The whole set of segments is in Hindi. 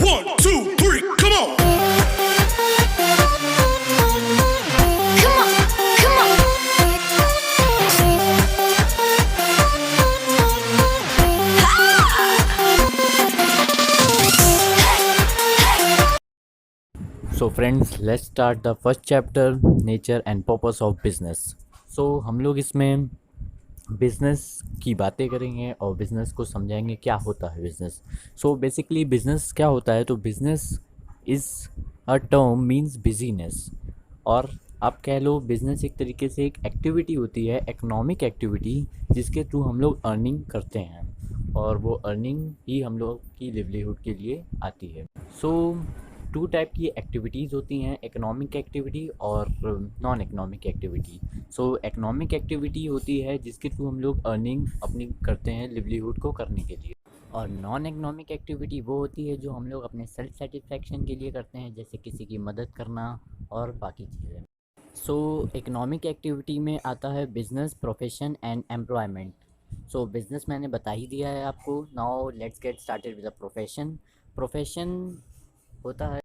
1, 2, 3, come on. Come on, come on. So friends, let's start the first chapter, nature and purpose of business. So हम लोग इसमें बिज़नेस की बातें करेंगे और बिज़नेस को समझाएंगे क्या होता है बिज़नेस। सो बेसिकली बिज़नेस क्या होता है, तो business is a term means business, और आप कह लो बिज़नेस एक तरीके से एक एक्टिविटी होती है, इकोनॉमिक एक्टिविटी, जिसके थ्रू हम लोग अर्निंग करते हैं और वो अर्निंग ही हम लोग की लिवलीहुड के लिए आती है। सो टू टाइप की एक्टिविटीज़ होती हैं, इकोनॉमिक एक्टिविटी और नॉन इकोनॉमिक एक्टिविटी। सो इकोनॉमिक एक्टिविटी होती है जिसके थ्रू हम लोग अर्निंग अपनी करते हैं लिवलीहुड को करने के लिए, और नॉन इकोनॉमिक एक्टिविटी वो होती है जो हम लोग अपने सेल्फ सेटिस्फैक्शन के लिए करते हैं, जैसे किसी की मदद करना और बाकी चीज़ें। सो इकोनॉमिक एक्टिविटी में आता है business, profession and employment. So business मैंने बता ही दिया है आपको। Now let's get started with the profession. Profession होता है,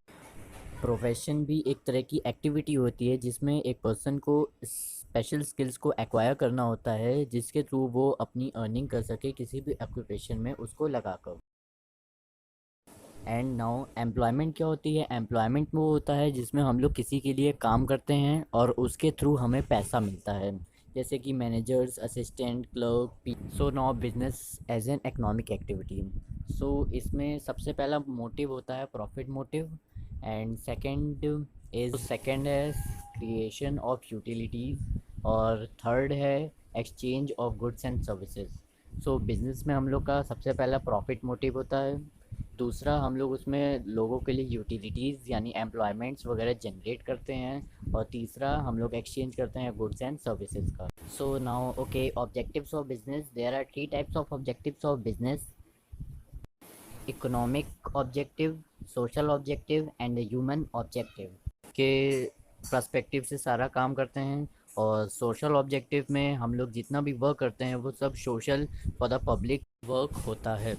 प्रोफेशन भी एक तरह की एक्टिविटी होती है जिसमें एक पर्सन को स्पेशल स्किल्स को एक्वायर करना होता है, जिसके थ्रू वो अपनी अर्निंग कर सके किसी भी ऑक्यूपेशन में उसको लगाकर। एंड नाउ एम्प्लॉयमेंट क्या होती है? एम्प्लॉयमेंट वो होता है जिसमें हम लोग किसी के लिए काम करते हैं और उसके थ्रू हमें पैसा मिलता है, जैसे कि managers, assistant, clerk. So now business as an economic activity. So इसमें सबसे पहला मोटिव होता है प्रॉफिट मोटिव, एंड सेकंड है क्रिएशन ऑफ यूटिलिटीज़, और थर्ड है exchange of goods and services. So business में हम लोग का सबसे पहला प्रॉफिट मोटिव होता है, दूसरा हम लोग उसमें लोगों के लिए यूटिलिटीज़ यानी एम्प्लॉयमेंट्स वगैरह जनरेट करते हैं, और तीसरा हम लोग एक्सचेंज करते हैं गुड्स एंड सर्विसेज का। So now okay, objectives of business. There are 3 types of objectives of business: economic objective, social objective and human objective के पर्सपेक्टिव से सारा काम करते हैं। और सोशल ऑब्जेक्टिव में हम लोग जितना भी वर्क करते हैं वो सब social for the public work होता है।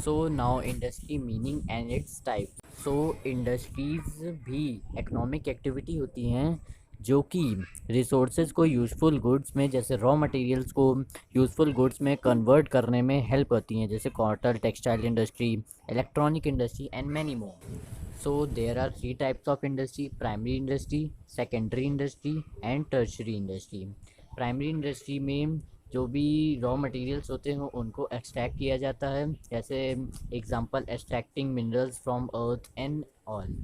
So now industry meaning and it's type. So industries भी इकोनॉमिक एक्टिविटी होती हैं जो कि रिसोर्सेज को यूज़फुल गुड्स में, जैसे रॉ मटेरियल्स को यूज़फुल गुड्स में कन्वर्ट करने में हेल्प करती हैं, जैसे cotton, textile industry, electronic industry and many more. So there are 3 types of industry: primary industry, secondary industry and tertiary industry. Primary industry में जो भी रॉ मटेरियल्स होते हैं उनको एक्सट्रैक्ट किया जाता है, जैसे example extracting minerals from earth and all.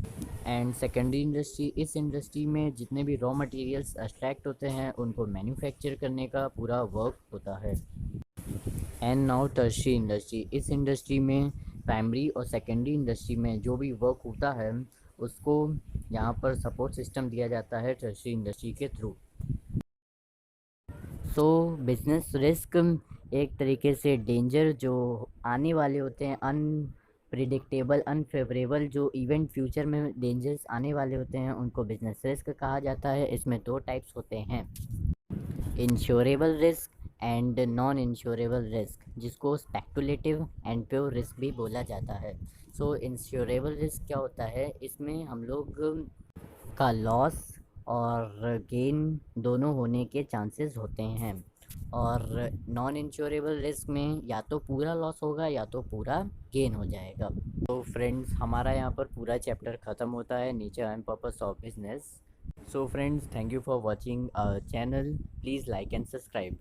And secondary industry, इस इंडस्ट्री में जितने भी रॉ मटेरियल्स एक्सट्रैक्ट होते हैं उनको मैन्युफैक्चर करने का पूरा वर्क होता है। एंड नाउ टर्शरी इंडस्ट्री, इस इंडस्ट्री में प्राइमरी और सेकेंडरी इंडस्ट्री में जो भी वर्क होता है उसको यहाँ पर सपोर्ट सिस्टम दिया जाता है टर्शरी इंडस्ट्री के थ्रू। सो बिजनेस रिस्क एक तरीके से डेंजर जो आने वाले होते हैं, अनप्रिडिक्टेबल, अनफेवरेबल जो इवेंट फ्यूचर में डेंजर्स आने वाले होते हैं, उनको बिजनेस रिस्क कहा जाता है। इसमें 2 टाइप्स होते हैं, insurable risk and non insurable risk, जिसको स्पेकुलेटिव एंड प्योर रिस्क भी बोला जाता है। सो इंश्योरेबल रिस्क क्या होता है? इसमें हम लोग का लॉस और गेन दोनों होने के चांसेस होते हैं, और नॉन इंश्योरेबल रिस्क में या तो पूरा लॉस होगा या तो पूरा गेन हो जाएगा। तो फ्रेंड्स, हमारा यहाँ पर पूरा चैप्टर ख़त्म होता है, nature and purpose of business. So friends, thank you for watching our channel, please like and subscribe.